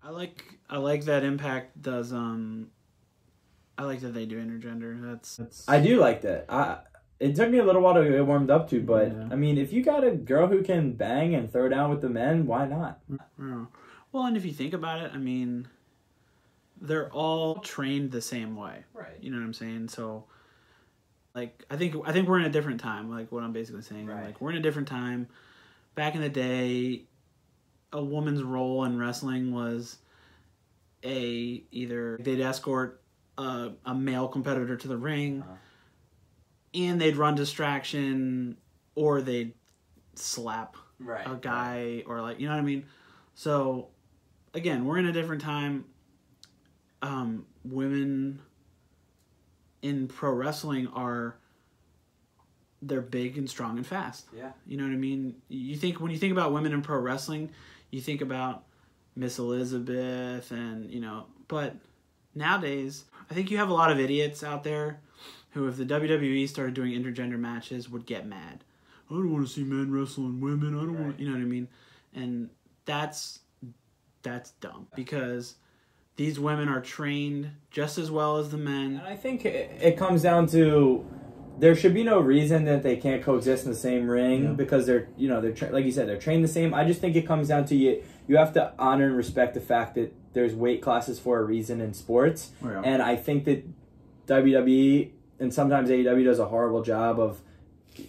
I like that Impact does I like that they do intergender. That's I do like that. It took me a little while to get warmed up to, but yeah. I mean, if you got a girl who can bang and throw down with the men, why not? Yeah. Well, and if you think about it, I mean, they're all trained the same way. Right. You know what I'm saying? So like I think we're in a different time, like what I'm basically saying. Right. Like we're in a different time. Back in the day, a woman's role in wrestling was either they'd escort a male competitor to the ring, and they'd run distraction, or they'd slap a guy, or like, you know what I mean? So again, we're in a different time. Women in pro wrestling they're big and strong and fast. Yeah. You know what I mean? When you think about women in pro wrestling, you think about Miss Elizabeth and, but nowadays, I think you have a lot of idiots out there who, if the WWE started doing intergender matches, would get mad. I don't want to see men wrestling women. I don't want, you know what I mean? And that's dumb, because these women are trained just as well as the men. And I think it comes down to there should be no reason that they can't coexist in the same ring, because they're like you said, they're trained the same. I just think it comes down to you have to honor and respect the fact that there's weight classes for a reason in sports. Oh, yeah. And I think that WWE and sometimes AEW does a horrible job of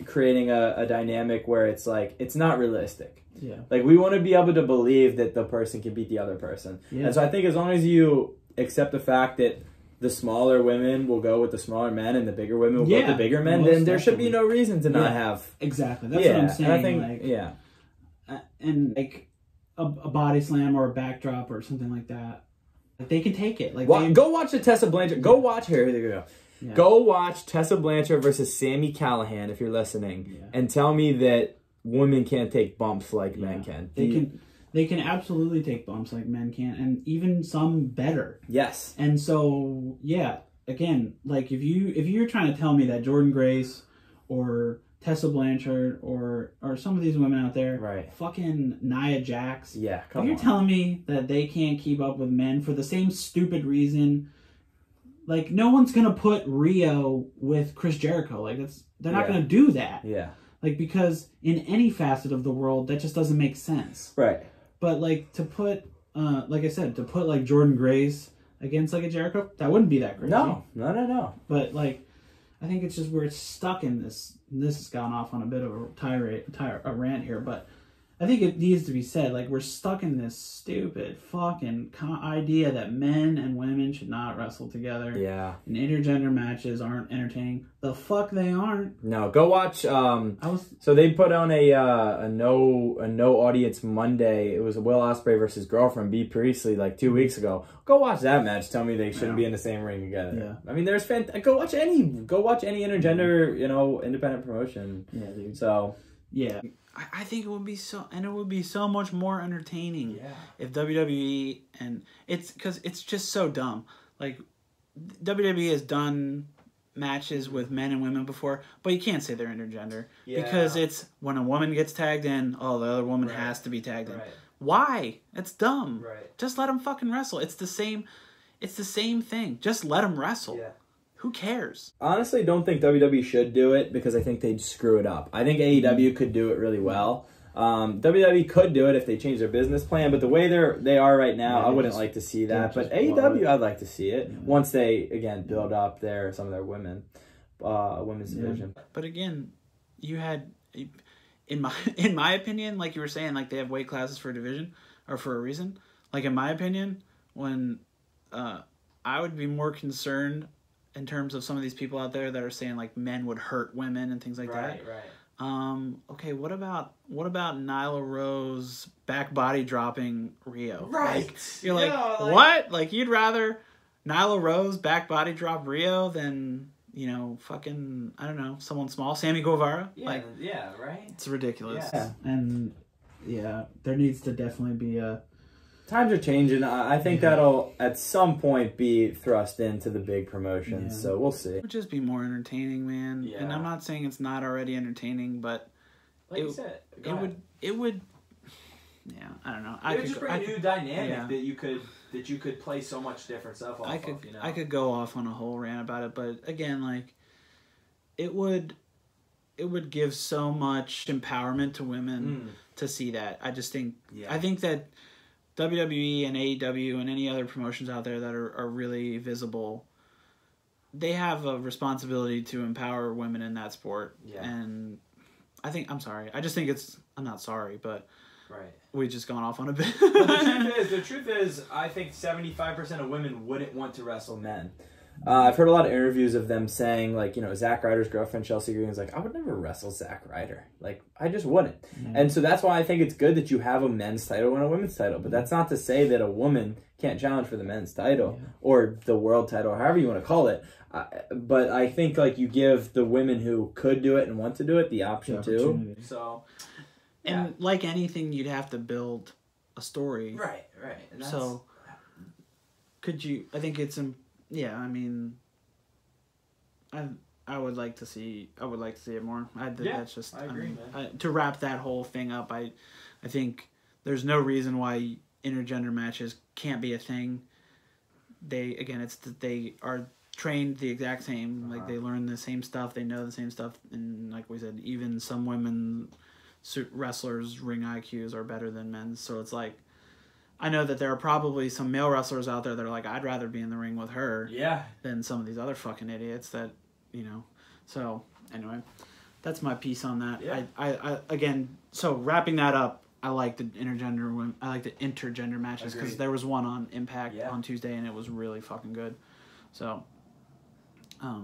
creating a dynamic where it's like, it's not realistic. Yeah. Like, we want to be able to believe that the person can beat the other person. Yeah. And so I think as long as you accept the fact that the smaller women will go with the smaller men and the bigger women will go with the bigger men, then there should be no reason to not have... Exactly. That's what I'm saying. And I think, and like a body slam or a backdrop or something like that, like, they can take it. Like, go watch the Tessa Blanchard. Go watch... Here we go. Yeah. Go watch Tessa Blanchard versus Sami Callihan, if you're listening, and tell me that women can't take bumps like men can. They can absolutely take bumps like men can, and even some better. Yes. And so, again, like, if you're trying to tell me that Jordynne Grace or Tessa Blanchard or some of these women out there, fucking Nia Jax, if you're telling me that they can't keep up with men for the same stupid reason, like, no one's gonna put Rio with Chris Jericho. Like, they're not gonna do that. Yeah. Like, because in any facet of the world, that just doesn't make sense. Right. But, like, to put, like I said, to put, like, Jordynne Grace against, like, a Jericho, that wouldn't be that crazy. No. But, like, I think it's just we're stuck in this. This has gone off on a bit of a rant here, but I think it needs to be said. Like, we're stuck in this stupid fucking idea that men and women should not wrestle together. Yeah. And intergender matches aren't entertaining. The fuck they aren't. No, go watch. So they put on a no audience Monday. It was Will Ospreay versus Girlfriend Bea Priestley like 2 weeks ago. Go watch that match. Tell me they shouldn't be in the same ring together. Yeah. I mean, go watch any intergender independent promotion. Yeah, dude. So yeah. I think it would be so much more entertaining if WWE, and it's because it's just so dumb. Like, WWE has done matches with men and women before, but you can't say they're intergender because it's when a woman gets tagged in, the other woman has to be tagged in. Why? That's dumb. Just let them fucking wrestle. It's the same thing. Just let them wrestle. Yeah. Who cares? Honestly, don't think WWE should do it because I think they'd screw it up. I think AEW could do it really well. WWE could do it if they change their business plan, but the way they are right now, I wouldn't like to see that. But AEW, I'd like to see it once they build up some of their women's division. But again, you had, in my opinion, like you were saying, like they have weight classes for a division or for a reason. Like, in my opinion, when I would be more concerned in terms of some of these people out there that are saying, like, men would hurt women and things like that. Right. Okay, what about Nyla Rose back body dropping Rio? Right. Like, you're like, what? Like, you'd rather Nyla Rose back body drop Rio than, fucking, I don't know, someone small, Sammy Guevara? Yeah, right? It's ridiculous. Yeah. And, there needs to definitely be a... Times are changing. I think that'll, at some point, be thrust into the big promotions. So we'll see. It would just be more entertaining, man. Yeah. And I'm not saying it's not already entertaining, but like you said, it would Yeah, I don't know. It would just bring a new dynamic that you could play so much different stuff off of. You know? I could go off on a whole rant about it, but again, like, it would give so much empowerment to women to see that. I just think I think that WWE and AEW and any other promotions out there that are really visible, they have a responsibility to empower women in that sport. Yeah. And I just think I'm not sorry, but we've just gone off on a bit. But the truth is, I think 75% of women wouldn't want to wrestle men. I've heard a lot of interviews of them saying, like, you know, Zack Ryder's girlfriend, Chelsea Green, is like, I would never wrestle Zack Ryder. Like, I just wouldn't. Mm-hmm. And so that's why I think it's good that you have a men's title and a women's title. But that's not to say that a woman can't challenge for the men's title or the world title, or however you want to call it. But I think, like, you give the women who could do it and want to do it the option too. So, and like anything, you'd have to build a story. Right. And that's... So, I think it's I mean, I would like to see it more. That's just, I agree, man. To wrap that whole thing up, I think there's no reason why intergender matches can't be a thing. They are trained the exact same. Like, they learn the same stuff, they know the same stuff, and like we said, even some women wrestlers' ring IQs are better than men's. So it's like, I know that there are probably some male wrestlers out there that are like, I'd rather be in the ring with her than some of these other fucking idiots that, you know. So, anyway, that's my piece on that. Yeah. I again, so wrapping that up, I like the intergender matches, because there was one on Impact on Tuesday, and it was really fucking good. So, yeah.